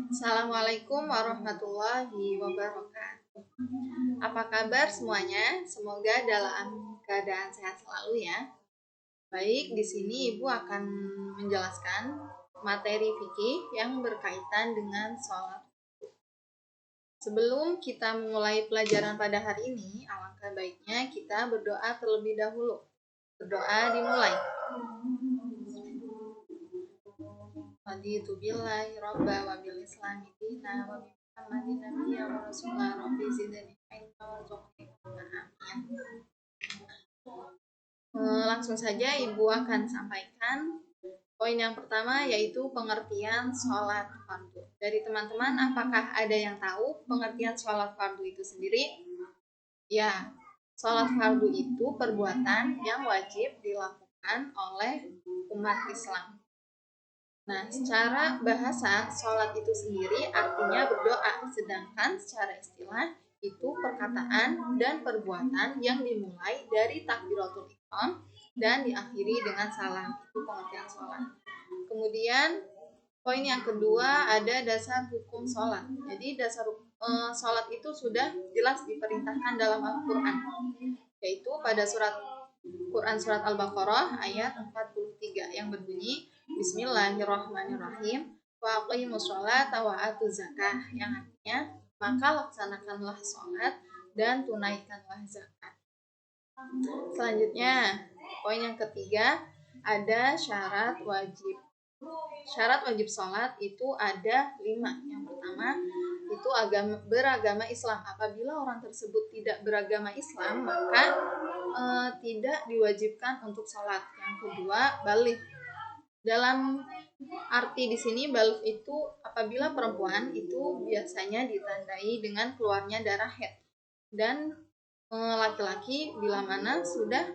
Assalamualaikum warahmatullahi wabarakatuh. Apa kabar semuanya? Semoga dalam keadaan sehat selalu ya. Baik, di sini Ibu akan menjelaskan materi fikih yang berkaitan dengan sholat. Sebelum kita memulai pelajaran pada hari ini, alangkah baiknya kita berdoa terlebih dahulu. Berdoa dimulai. Raditu billahi robba wa bil islami dina wa bi Muhammadin nabiyya wa rasulah rabbi zidni ilma warzuqni amin. Langsung saja Ibu akan sampaikan poin yang pertama, yaitu pengertian sholat fardu. Dari teman-teman, apakah ada yang tahu pengertian sholat fardu itu sendiri? Ya, sholat fardu itu perbuatan yang wajib dilakukan oleh umat Islam. Nah, secara bahasa, sholat itu sendiri artinya berdoa, sedangkan secara istilah itu perkataan dan perbuatan yang dimulai dari takbiratul ihram dan diakhiri dengan salam. Itu pengertian sholat. Kemudian, poin yang kedua ada dasar hukum sholat. Jadi, dasar sholat itu sudah jelas diperintahkan dalam Al-Quran, yaitu pada Quran surat Al-Baqarah ayat 43 yang berbunyi Bismillahirrahmanirrahim wa aqimus sholata wa atuz zakah, yang artinya maka laksanakanlah sholat dan tunaikanlah zakat. Selanjutnya, poin yang ketiga ada syarat wajib. Syarat wajib sholat itu ada 5. Yang pertama itu beragama Islam. Apabila orang tersebut tidak beragama Islam, maka tidak diwajibkan untuk sholat. Yang kedua, baligh. Dalam arti di sini baligh itu apabila perempuan itu biasanya ditandai dengan keluarnya darah haid, dan laki-laki bila mana sudah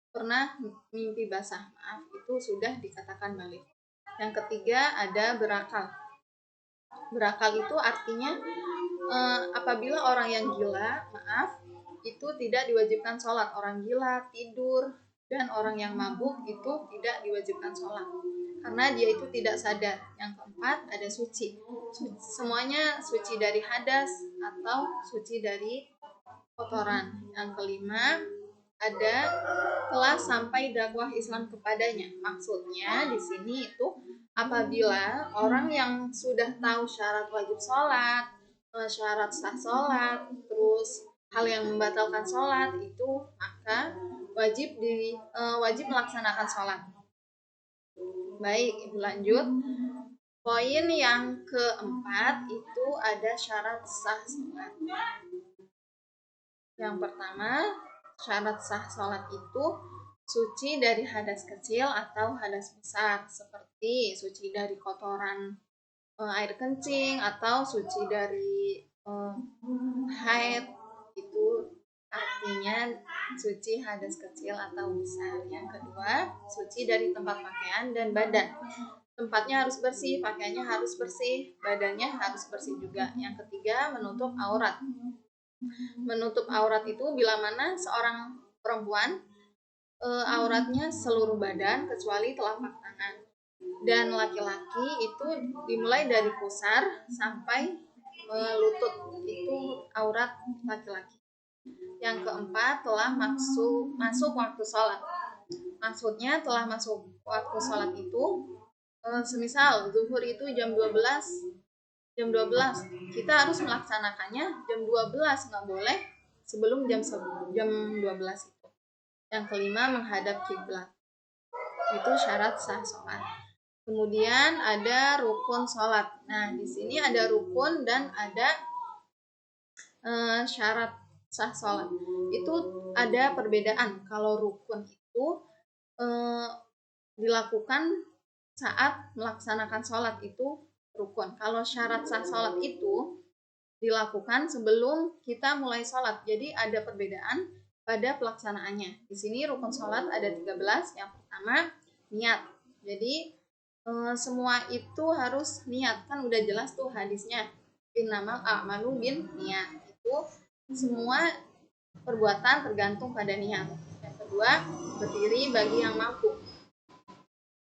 pernah mimpi basah, itu sudah dikatakan baligh. Yang ketiga ada berakal. Berakal itu artinya apabila orang yang gila, itu tidak diwajibkan sholat. Orang gila, tidur, dan orang yang mabuk itu tidak diwajibkan sholat karena dia itu tidak sadar. Yang keempat ada suci. Semuanya suci dari hadas atau suci dari kotoran. Yang kelima ada telah sampai dakwah Islam kepadanya. Maksudnya di sini itu apabila orang yang sudah tahu syarat wajib sholat, syarat sah sholat, terus hal yang membatalkan sholat itu, maka wajib melaksanakan sholat. Baik, Ibu lanjut. Poin yang keempat itu ada syarat sah sholat. Yang pertama, syarat sah sholat itu suci dari hadas kecil atau hadas besar, seperti suci dari kotoran air kencing atau suci dari haid. Itu artinya suci hadas kecil atau besar. Yang kedua, suci dari tempat pakaian dan badan. Tempatnya harus bersih, pakaiannya harus bersih, badannya harus bersih juga. Yang ketiga, menutup aurat. Menutup aurat itu bila mana seorang perempuan auratnya seluruh badan kecuali telapak tangan, dan laki-laki itu dimulai dari pusar sampai lutut, itu aurat laki-laki. Yang keempat, telah masuk waktu sholat. Maksudnya telah masuk waktu sholat itu semisal zuhur itu jam 12, kita harus melaksanakannya jam 12, nggak boleh sebelum jam 12 itu. Yang kelima, menghadap kiblat. Itu syarat sah sholat. Kemudian ada rukun sholat. Nah, di sini ada rukun dan ada syarat sah sholat. Itu ada perbedaan. Kalau rukun itu dilakukan saat melaksanakan sholat, itu rukun. Kalau syarat sah sholat itu dilakukan sebelum kita mulai sholat. Jadi ada perbedaan pada pelaksanaannya. Di sini rukun sholat ada 13. Yang pertama, niat. Jadi semua itu harus niat. Kan udah jelas tuh hadisnya, innamal a'malu bin niat. Itu semua perbuatan tergantung pada niat. Yang kedua, berdiri bagi yang mampu.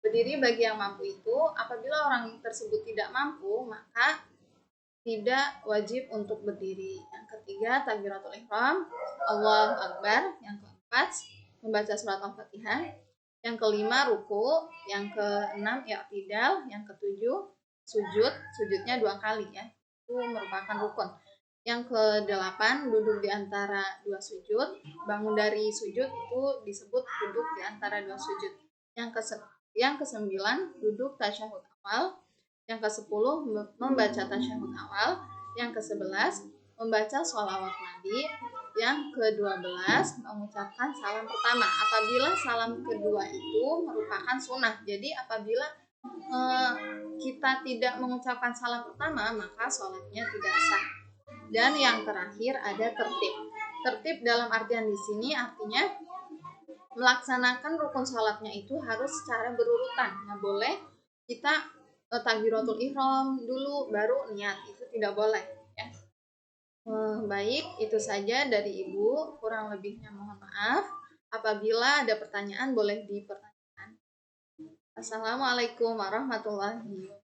Berdiri bagi yang mampu itu, apabila orang tersebut tidak mampu, maka tidak wajib untuk berdiri. Yang ketiga, takbiratul ihram, Allahu Akbar. Yang keempat, membaca surat Al-Fatihah. Yang kelima, ruku. Yang keenam, i'tidal. Yang ketujuh, sujud. Sujudnya 2 kali ya. Itu merupakan rukun. Yang kedelapan, duduk di antara 2 sujud. Bangun dari sujud itu disebut duduk di antara 2 sujud. Yang kesembilan, duduk tasyahud awal. Yang ke-10, membaca tasyahud awal. Yang ke-11, membaca sholawat Nabi. Yang ke-12, mengucapkan salam pertama. Apabila salam kedua itu merupakan sunnah. Jadi apabila kita tidak mengucapkan salam pertama, maka sholatnya tidak sah. Dan yang terakhir ada tertib. Tertib dalam artian di sini artinya melaksanakan rukun salatnya itu harus secara berurutan. Nggak boleh kita takbiratul ihram dulu baru niat, itu tidak boleh ya. Baik, itu saja dari Ibu, kurang lebihnya mohon maaf. Apabila ada pertanyaan boleh dipertanyakan. Assalamualaikum warahmatullahi wabarakatuh.